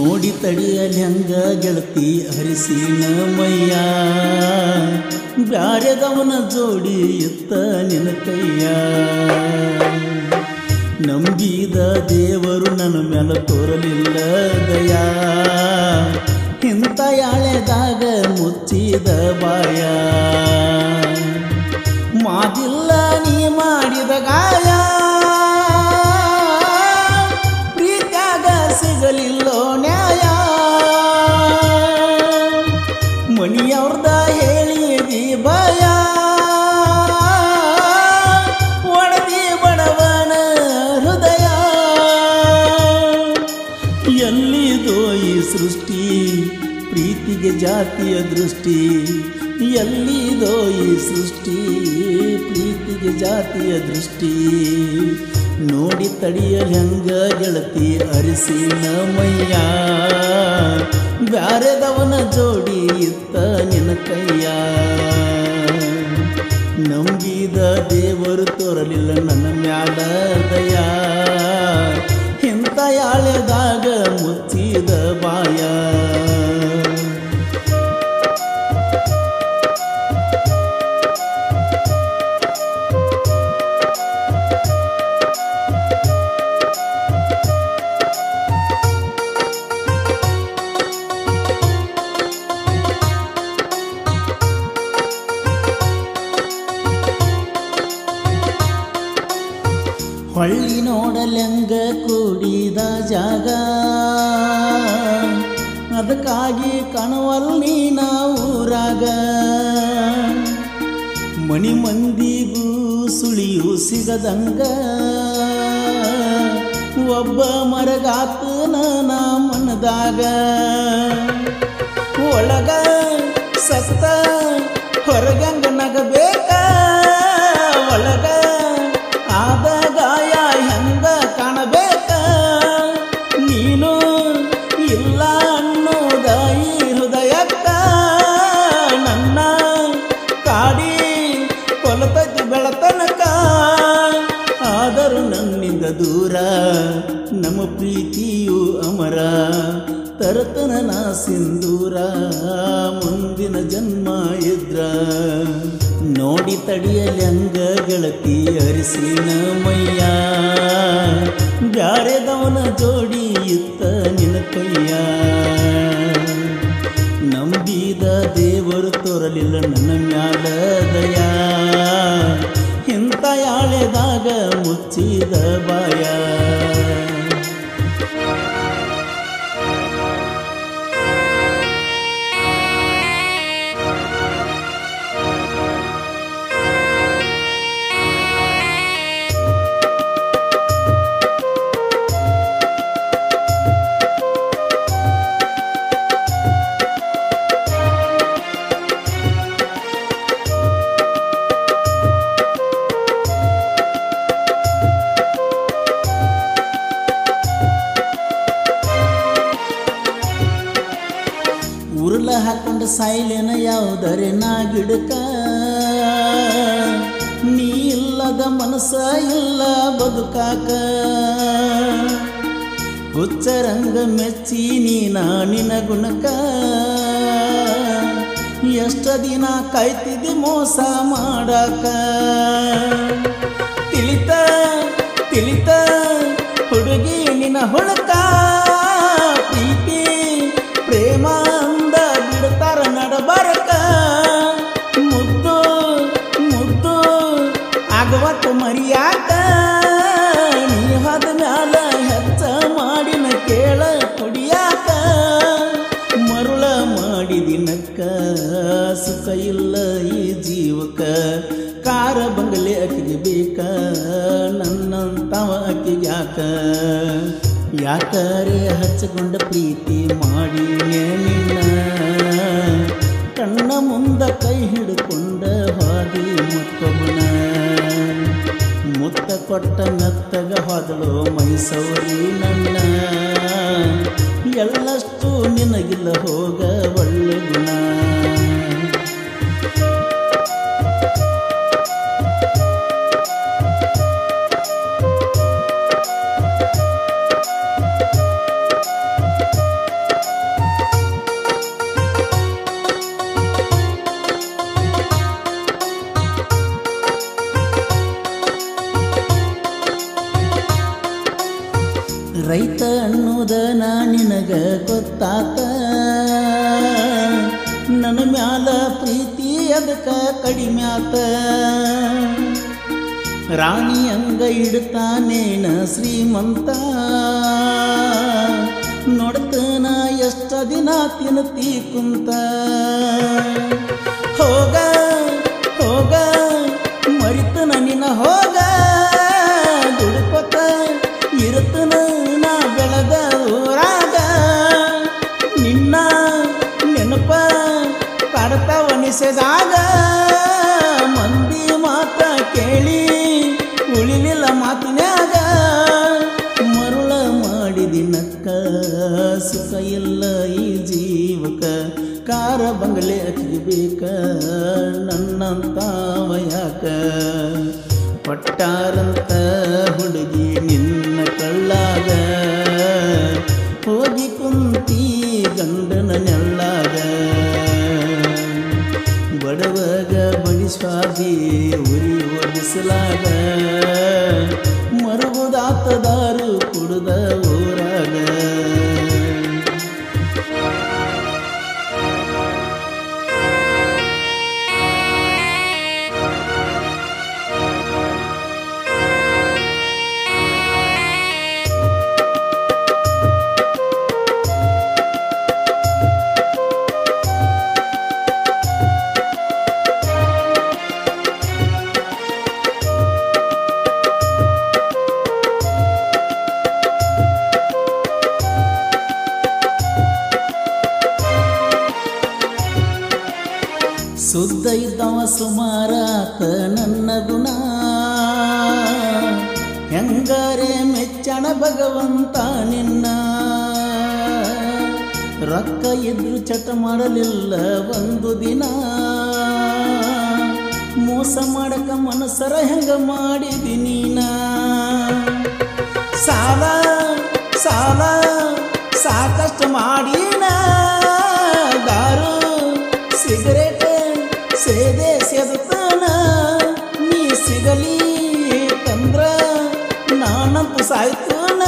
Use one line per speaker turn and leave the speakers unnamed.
ನೋಡಿ ತಡಿಯಲಿ ಹಂಗ ಗೆಳತಿ ಹರಿಸಿನ ಮಯ್ಯ ಬ್ಯಾರೆದವನ ಜೋಡಿ ಇತ್ತ ನಿನ್ನ ಕೈಯ ನಂಬಿದ ದೇವರು ನನ್ನ ಮ್ಯಾಲ ತೋರಲಿಲ್ಲ ದಯಾ ಇಂಥ ಯಾಳೆದಾಗ ಮುಚ್ಚಿದ ಬಾಯ ಮಾದಿಲ್ಲ ನೀ ಮಾಡಿದ ಗಾಯ ಪ್ರೀತ್ಯಾಗ ಸಿಗಲಿಲ್ಲೋ ನ್ಯಾಯ ಮನಿಯವ್ರದ ಹೇಳಿದಿ ಭಯ ಒಡದಿ ಬಡವನ ಹೃದಯ ಎಲ್ಲಿದೋ ಈ ಸೃಷ್ಟಿ ಪ್ರೀತಿಗೆ ಜಾತಿಯ ದೃಷ್ಟಿ ಎಲ್ಲಿದೋ ಈ ಸೃಷ್ಟಿ ಪ್ರೀತಿಗೆ ಜಾತಿಯ ದೃಷ್ಟಿ ನೋಡಿ ತಡಿಯಲಿ ಹಂಗ ಗೆಳತಿ ಅರಿಸಿನ ಮಯ್ಯ ಬ್ಯಾರೆದವನ ಜೋಡಿ ಇತ್ತ ನಿನ್ನ ಕೈಯ ನಂಬಿದ ದೇವರು ತೋರಲಿಲ್ಲ ನನ್ನ ಮ್ಯಾಲ ದಯಾ ಇಂಥ ಯಾಳೆದಾಗ ಮುಚ್ಚಿದ ಬಾಯ ಹೊಳ್ಳಿ ನೋಡಲೆಂಗ ಕೂಡಿದ ಜಾಗ ಅದಕ್ಕಾಗಿ ಕಾಣುವಲ್ಲಿ ಊರಾಗ ಮನಿ ಮಂದಿಗೂ ಸುಳಿಯು ಸಿಗದಂಗ ಒಬ್ಬ ಮರಗಾತು ನಾ ಮನದಾಗ ಒಳಗ ಸತ್ತ ಹೊರಗಂಗ ನಗಬೇಕ ಒಳಗ ಆದ ಗಾಯ ಹೆಂಗ ಕಾಣಬೇಕ ನೀನು ಇಲ್ಲ ಅನ್ನೋದ ಈ ಹೃದಯಕ್ಕ ನನ್ನ ಕಾಡಿ ಕೊಲತೈತಿ ಬೆಳತನಕ ಆದರೂ ನನ್ನಿಂದ ದೂರ ನಮ್ಮ ಪ್ರೀತಿಯು ಅಮರ ತರತನ ನಾ ಸಿಂಧೂರ ಮುಂದಿನ ಜನ್ಮ ಇದ್ರ ನೋಡಿ ತಡಿಯಲಿ ಹಂಗ ಗೆಳತಿ ಅರಿಸಿನ ಮಯ್ಯ ಬ್ಯಾರೆದವನ ಜೋಡಿ ಇತ್ತ ನಿನ್ನ ಕೈಯ ನಂಬಿದ ದೇವರು ತೋರಲಿಲ್ಲ ನನ್ನ ಮ್ಯಾಲ ದಯಾ ಇಂಥ ಯಾಳೆದಾಗ ಮುಚ್ಚಿದ ಬಾಯ ಉರುಳ ಹಾಕೊಂಡು ಸಾಯ್ಲೇನ ಯಾವುದರೆ ನಾ ಗಿಡಕ ನೀ ಇಲ್ಲದ ಮನಸ್ಸ ಇಲ್ಲ ಬದುಕಾಕ ಹುಚ್ಚರಂಗ ಮೆಚ್ಚಿ ನೀನ ನಿನ ಗುಣಕ ಎಷ್ಟ ದಿನ ಕಾಯ್ತಿದ್ದಿ ಮೋಸ ಮಾಡಾಕ ತಿಳಿತ ತಿಳಿತ ಹುಡುಗಿ ನಿನ್ನ ಹುಡುಕ ಪ್ರೀತಿ ಪ್ರೇಮ ಅಂದ ಬಿಡ್ತಾರ ನಡಬರಕ ಮುದ್ದು ಮುದ್ದು ಆಗವತ್ತು ಮರಿಯಾಕ ನೀ ಹದ ಮ್ಯಾಲ ಹೆಚ್ಚ ಮಾಡಿನ ಕೇಳ ಕುಡಿಯಾಕ ಮರುಳ ಮಾಡಿದಿನಕ್ಕ ಸುಖ ಇಲ್ಲ ಈ ಜೀವಕ ಕಾರ ಬಂಗಲೆ ಅಕ್ಕಿಗೆ ಬೇಕ ನನ್ನಂತವ ಅಕ್ಕಿಗೆ ಯಾಕ ಯಾಕರೆ ಹಚ್ಚಿಕೊಂಡ ಪ್ರೀತಿ ಮಾಡಿ ನಿನ್ನ ಕಣ್ಣ ಮುಂದ ಕೈ ಹಿಡ್ಕೊಂಡ ಹಾದಿ ಮತ್ತೊಬ್ಬನ ಮುತ್ತ ಕೊಟ್ಟ ಮೆತ್ತಗ ಹೋದಳು ಮೈಸೌರಿ ನನ್ನ ಎಳ್ಳಷ್ಟು ನಿನಗಿಲ್ಲ ಹೋಗ ಒಳ್ಳೆ ಗುಣ ಅನ್ನೋದ ನಾ ನಿನಗ ಗೊತ್ತಾತ ನನ್ನ ಮ್ಯಾಲ ಪ್ರೀತಿ ಅದಕ್ಕ ಕಡಿಮೆ ಆತ ರಾಣಿ ಹಂಗ ಇಡ್ತಾನೇನ ಶ್ರೀಮಂತ ನೋಡ್ತನ ಎಷ್ಟ ದಿನ ತಿನ್ನುತ್ತಿ ಕುಂತ ಹೋಗ ಹೋಗ ಮರಿತನ ನಿನ್ನ ಹೋಗ ದುಡುಕೊತ ಇರುತ್ತನ ನಾ ಬೆಳೆದ ಊರಾಗ ನಿನ್ನ ನೆನಪ ಕಾಡ್ತಾವನಿಸಿದಾಗ ಮಂದಿ ಮಾತ ಕೇಳಿ ಉಳಿಲಿಲ್ಲ ಮಾತಿನ್ಯಾಗ ಮರುಳ ಮಾಡಿದಿನಕ್ಕ ಸುಖ ಇಲ್ಲ ಈ ಜೀವಕ ಕಾರ ಬಂಗಲೆ ಹಚ್ಚಬೇಕ ನನ್ನಂತಾವ ಯಾಕ ಪಟ್ಟಾರಂತ ಹುಡುಗಿ ನಿನ್ನ ಕಳ್ಳಾಗ ಹೋಗಿ ಕುಂತಿ ಗಂಡನ ನೆಳ್ಳಾಗ ಬಡವಗ ಬಡಿಸ್ವಾದಿ ಉರಿಯುವ ಬಿಸಲಾಗ ಮರುಗುದಾತದಾರು ಕುಡುದ ಊರಾಗ ಸುದ್ದ ಇದ್ದವ ಸುಮಾರಾತ ನನ್ನ ಗುಣ ಹೆಂಗಾರೆ ಮೆಚ್ಚಣ ಭಗವಂತ ನಿನ್ನ ರೊಕ್ಕ ಇದ್ರು ಚಟ ಮಾಡಲಿಲ್ಲ ಒಂದು ದಿನ ಮೋಸ ಮಾಡಕ ಮನಸರ ಹೆಂಗ ಮಾಡಿದಿ ನೀನ ಸಾಲ ಸಾಲ ಸಾಕಷ್ಟು ಮಾಡಿನ ದಾರು ಸಿಗರೇಟ್ ಸೇದೆ ಸೇದತಾನ ನೀ ಸಿಗಲಿ ತಂದ್ರ ನಾನಂತೂ ಸಾಯ್ತನ